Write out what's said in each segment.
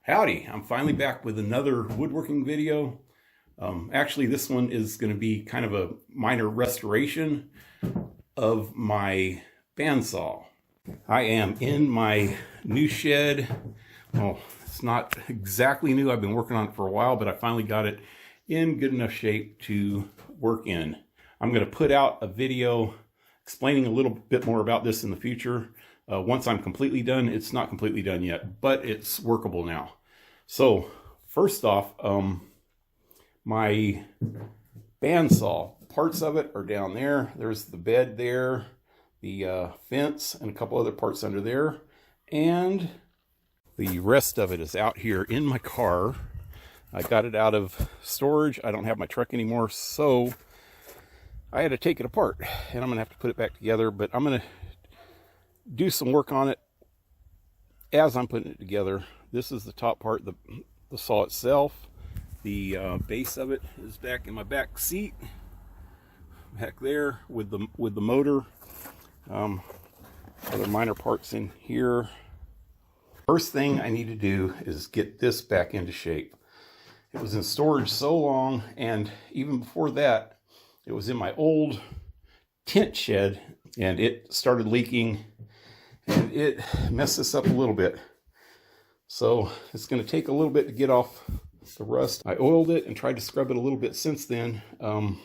Howdy, I'm finally back with another woodworking video. Actually, this one is going to be kind of a minor restoration of my bandsaw. I am in my new shed. Well, it's not exactly new. I've been working on it for a while, but I finally got it in good enough shape to work in. I'm going to put out a video explaining a little bit more about this in the future. Once I'm completely done. It's not completely done yet, but it's workable now. So first off, my bandsaw, parts of it are down there. There's the bed there, the fence, and a couple other parts under there. And the rest of it is out here in my car. I got it out of storage. I don't have my truck anymore, so I had to take it apart. And I'm going to have to put it back together, but I'm going to do some work on it as I'm putting it together. This is the top part, the saw itself. The base of it is back in my back seat, back there with the motor. Other minor parts in here. First thing I need to do is get this back into shape. It was in storage so long, and even before that, it was in my old tent shed, and it started leaking. And it messed this up a little bit. So it's going to take a little bit to get off the rust. I oiled it and tried to scrub it a little bit since then. I'm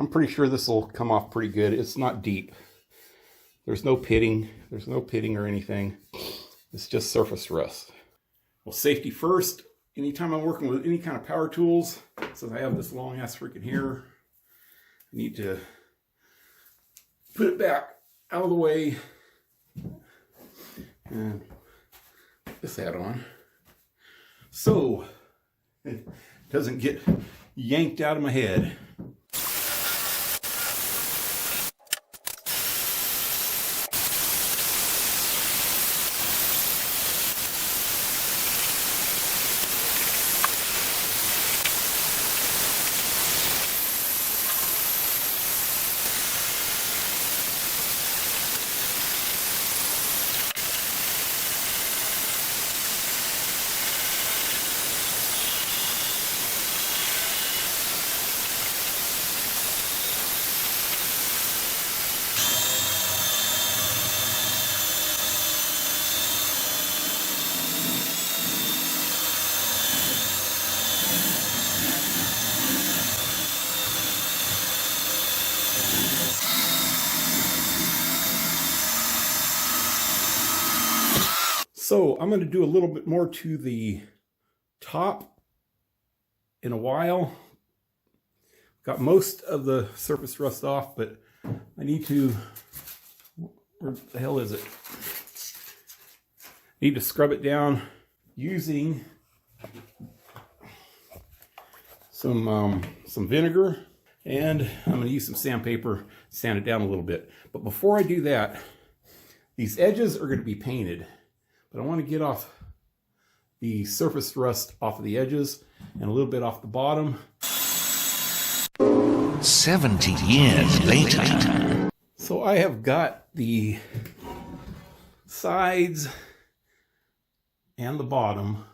pretty sure this will come off pretty good. It's not deep. There's no pitting. There's no pitting or anything. It's just surface rust. Well, safety first. Anytime I'm working with any kind of power tools, since I have this long ass freaking here, I need to put it back out of the way. And put this hat on so it doesn't get yanked out of my head. So I'm going to do a little bit more to the top in a while. Got most of the surface rust off, but I need to, where the hell is it? Need to scrub it down using some vinegar, and I'm going to use some sandpaper, sand it down a little bit. But before I do that, these edges are going to be painted. But I want to get off the surface rust off of the edges and a little bit off the bottom. 70 years later. So I have got the sides and the bottom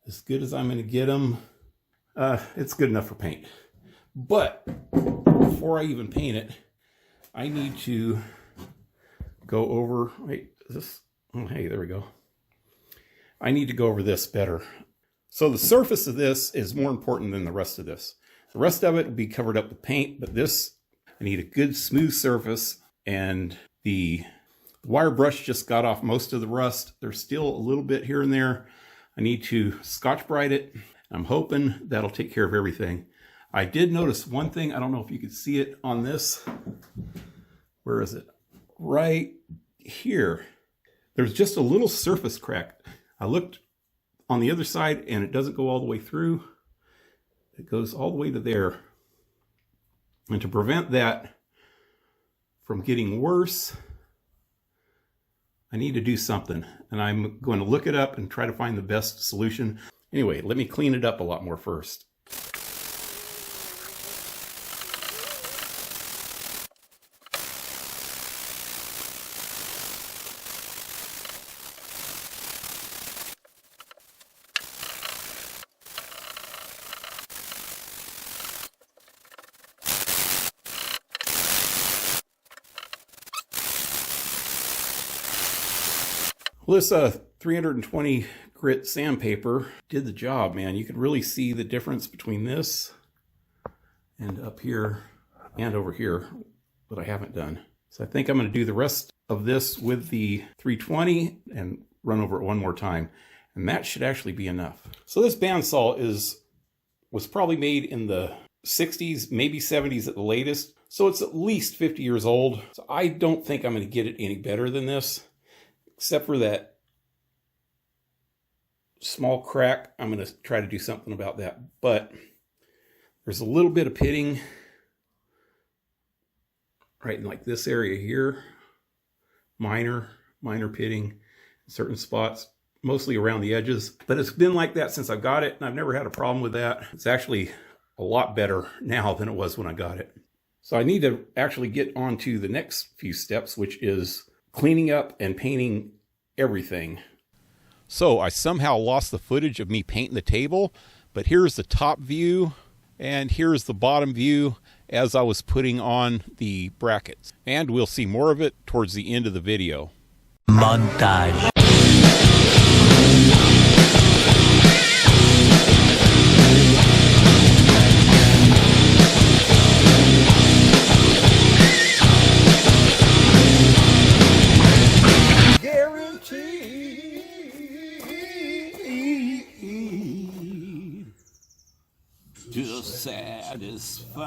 as good as I'm going to get them. It's good enough for paint. But before I even paint it, I need to go over, wait, is this? Oh, hey, there we go. I need to go over this better. So the surface of this is more important than the rest of this. The rest of it will be covered up with paint, but this, I need a good smooth surface, and the wire brush just got off most of the rust. There's still a little bit here and there. I need to Scotch-Brite it. I'm hoping that'll take care of everything. I did notice one thing. I don't know if you could see it on this. Where is it? Right here. There's just a little surface crack. I looked on the other side and it doesn't go all the way through. It goes all the way to there. And to prevent that from getting worse, I need to do something. And I'm going to look it up and try to find the best solution. Anyway, let me clean it up a lot more first. Well, this 320 grit sandpaper did the job, man. You could really see the difference between this and up here and over here that I haven't done. So I think I'm going to do the rest of this with the 320 and run over it one more time. And that should actually be enough. So this bandsaw was probably made in the 60s, maybe 70s at the latest. So it's at least 50 years old. So I don't think I'm going to get it any better than this, except for that small crack. I'm going to try to do something about that. But there's a little bit of pitting right in like this area here. Minor pitting in certain spots, mostly around the edges. But it's been like that since I got it, and I've never had a problem with that. It's actually a lot better now than it was when I got it. So I need to actually get on to the next few steps, which is cleaning up and painting everything. So I somehow lost the footage of me painting the table, but here's the top view and here's the bottom view as I was putting on the brackets. And we'll see more of it towards the end of the video. Montage. To satisfy.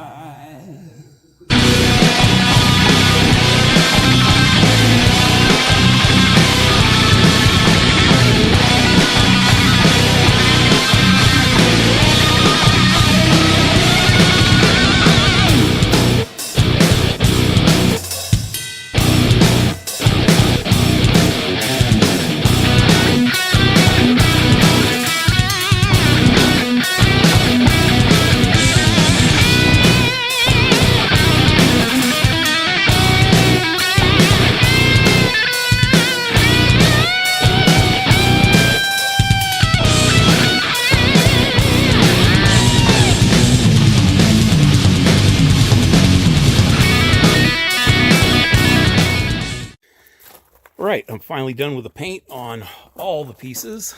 Right, I'm finally done with the paint on all the pieces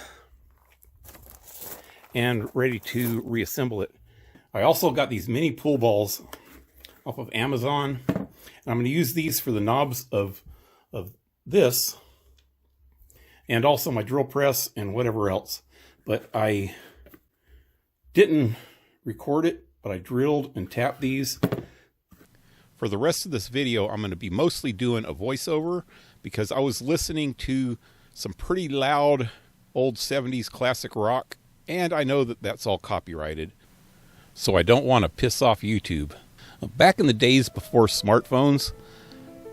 and ready to reassemble it. I also got these mini pool balls off of Amazon, and I'm going to use these for the knobs of this and also my drill press and whatever else. But I didn't record it, but I drilled and tapped these. For the rest of this video, I'm going to be mostly doing a voiceover because I was listening to some pretty loud old 70s classic rock, and I know that that's all copyrighted, so I don't want to piss off YouTube. Back in the days before smartphones,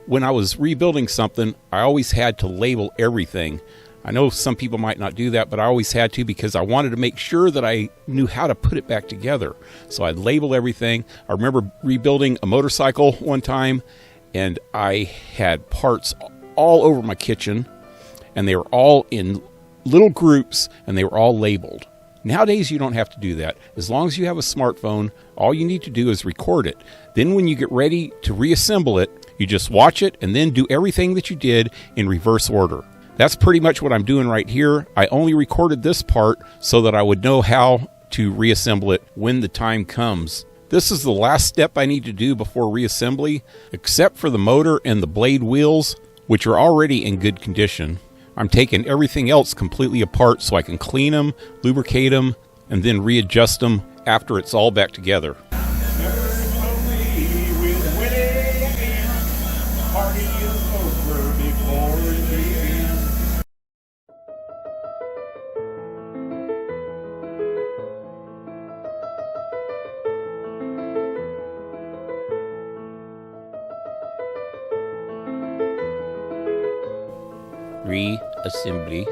when I was rebuilding something, I always had to label everything. I know some people might not do that, but I always had to because I wanted to make sure that I knew how to put it back together. So I'd label everything. I remember rebuilding a motorcycle one time, and I had parts all over my kitchen, and they were all in little groups, and they were all labeled. Nowadays, you don't have to do that. As long as you have a smartphone, all you need to do is record it. Then when you get ready to reassemble it, you just watch it and then do everything that you did in reverse order. That's pretty much what I'm doing right here. I only recorded this part so that I would know how to reassemble it when the time comes. This is the last step I need to do before reassembly, except for the motor and the blade wheels, which are already in good condition. I'm taking everything else completely apart so I can clean them, lubricate them, and then readjust them after it's all back together. Reassembly.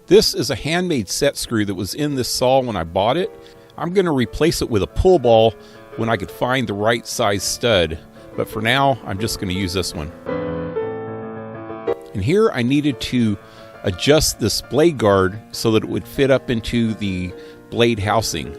This is a handmade set screw that was in this saw when I bought it. I'm going to replace it with a pull ball when I could find the right size stud, but for now I'm just going to use this one. And here I needed to adjust this blade guard so that it would fit up into the blade housing.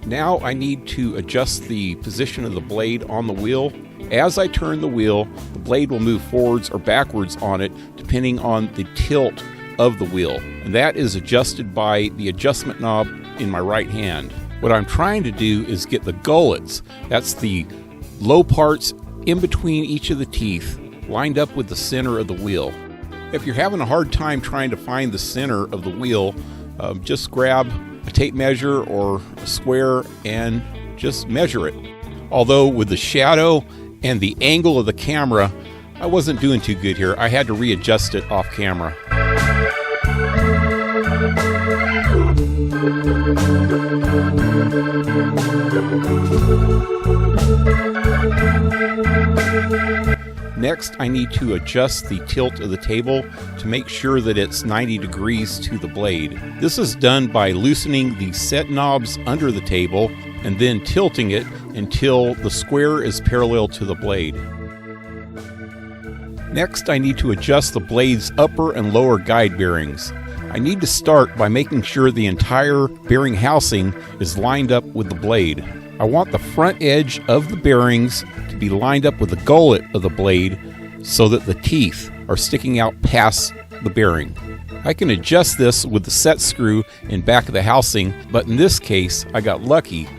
Now I need to adjust the position of the blade on the wheel. As I turn the wheel, the blade will move forwards or backwards on it depending on the tilt of the wheel. And that is adjusted by the adjustment knob in my right hand. What I'm trying to do is get the gullets, that's the low parts in between each of the teeth, lined up with the center of the wheel. If you're having a hard time trying to find the center of the wheel, just grab a tape measure or a square and just measure it. Although with the shadow and the angle of the camera, I wasn't doing too good here. I had to readjust it off camera. Next, I need to adjust the tilt of the table to make sure that it's 90 degrees to the blade. This is done by loosening the set knobs under the table and then tilting it until the square is parallel to the blade. Next, I need to adjust the blade's upper and lower guide bearings. I need to start by making sure the entire bearing housing is lined up with the blade. I want the front edge of the bearings to be lined up with the gullet of the blade so that the teeth are sticking out past the bearing. I can adjust this with the set screw in back of the housing, but in this case I got lucky.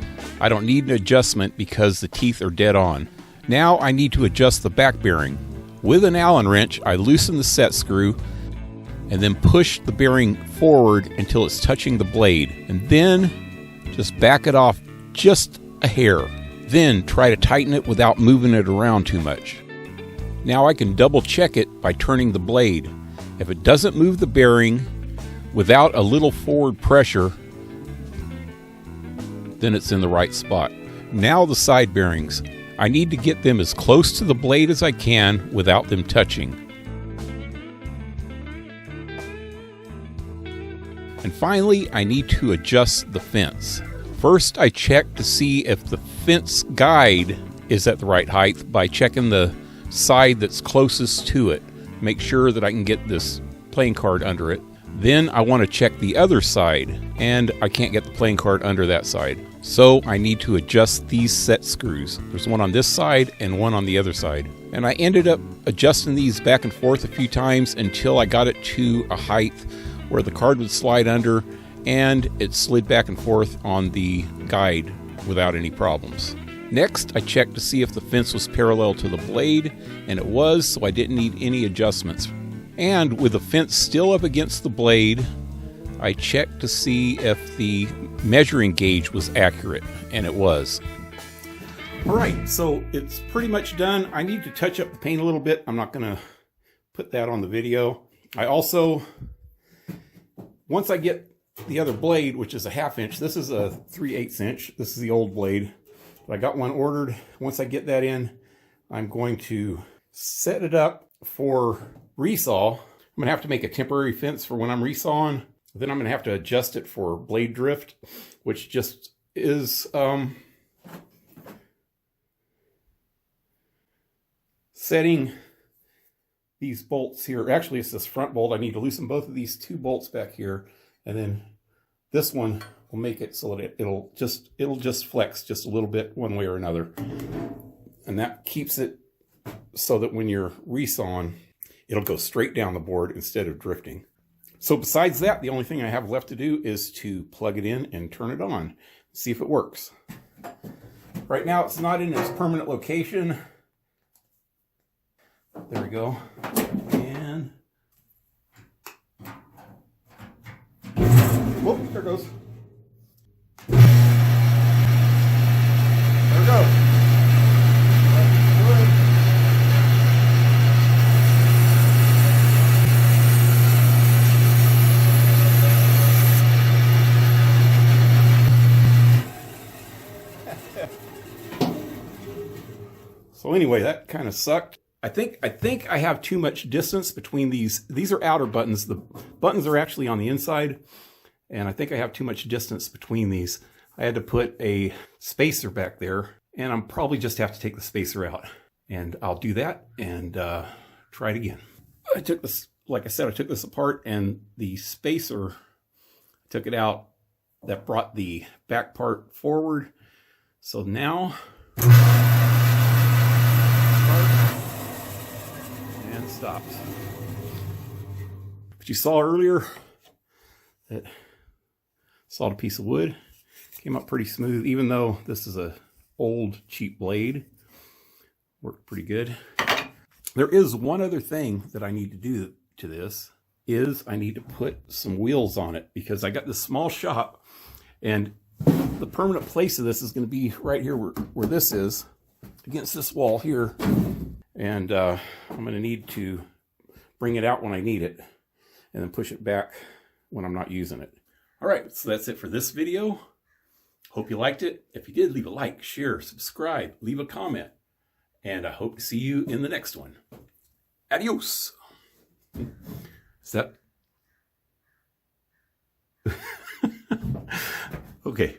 I don't need an adjustment because the teeth are dead on. Now I need to adjust the back bearing. With an Allen wrench, I loosen the set screw and then push the bearing forward until it's touching the blade, and then just back it off just a hair. Then try to tighten it without moving it around too much. Now I can double check it by turning the blade. If it doesn't move the bearing without a little forward pressure, then it's in the right spot. Now the side bearings. I need to get them as close to the blade as I can without them touching. And finally, I need to adjust the fence. First, I check to see if the fence guide is at the right height by checking the side that's closest to it. Make sure that I can get this playing card under it. Then I want to check the other side, and I can't get the playing card under that side. So I need to adjust these set screws. There's one on this side and one on the other side. And I ended up adjusting these back and forth a few times until I got it to a height where the card would slide under and it slid back and forth on the guide without any problems. Next, I checked to see if the fence was parallel to the blade, and it was, so I didn't need any adjustments. And with the fence still up against the blade, I checked to see if the measuring gauge was accurate, and it was. All right, so it's pretty much done. I need to touch up the paint a little bit. I'm not going to put that on the video. I also, once I get the other blade, which is a 1/2 inch, this is a 3/8 inch. This is the old blade. But I got one ordered. Once I get that in, I'm going to set it up for resaw. I'm going to have to make a temporary fence for when I'm resawing. Then I'm going to have to adjust it for blade drift, which just is setting these bolts here. Actually, it's this front bolt. I need to loosen both of these 2 bolts back here, and then this one will make it so that it'll just flex just a little bit one way or another, and that keeps it so that when you're resawing, it'll go straight down the board instead of drifting. So besides that, the only thing I have left to do is to plug it in and turn it on, see if it works. Right now, it's not in its permanent location. There we go. And whoop, there it goes. There we go. So anyway, that kind of sucked. I think I have too much distance between these. These are outer buttons. The buttons are actually on the inside, and I think I have too much distance between these. I had to put a spacer back there, and I'm probably just have to take the spacer out. And I'll do that and try it again. I took this, like I said, I took this apart, and the spacer, I took it out. That brought the back part forward. So now, and stops. But you saw earlier that sawed a piece of wood, came up pretty smooth, even though this is a old cheap blade. Worked pretty good. There is one other thing that I need to do to this, is I need to put some wheels on it, because I got this small shop, and the permanent place of this is going to be right here where this is, against this wall here. And I'm going to need to bring it out when I need it, and then push it back when I'm not using it. All right, so that's it for this video. Hope you liked it. If you did, leave a like, share, subscribe, leave a comment, and I hope to see you in the next one. Adios. Is that... Okay.